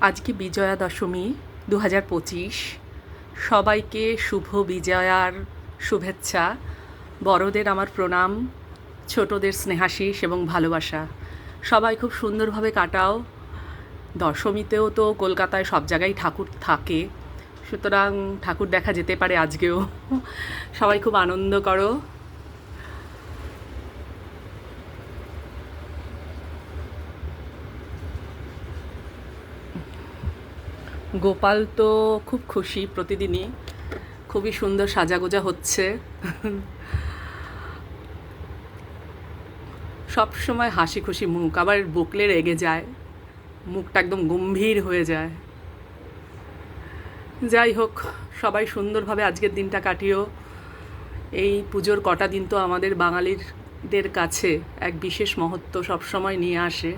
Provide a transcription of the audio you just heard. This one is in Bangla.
আজকে বিজয়া দশমী 2025। সবাইকে শুভ বিজয়ার শুভেচ্ছা। বড়দের আমার প্রণাম, ছোটদের স্নেহাশিস এবং ভালোবাসা। সবাই খুব সুন্দরভাবে কাটাও। দশমীতেও তো কলকাতায় সব জায়গায় ঠাকুর থাকে, সুতরাং ঠাকুর দেখা যেতে পারে আজকেও। সবাই খুব আনন্দ করো। গোপাল তো খুব খুশি প্রতিদিনই, খুবই সুন্দর সাজাগোজা হচ্ছে। সব সময় হাসি খুশি মুখ, আবার বকলে রেগে যায়, মুখটা একদম গম্ভীর হয়ে যায়। যাই হোক, সবাই সুন্দরভাবে আজকের দিনটা কাটিও। এই পুজোর কটা দিন তো আমাদের বাঙালিদের কাছে এক বিশেষ মহত্ব সবসময় নিয়ে আসে।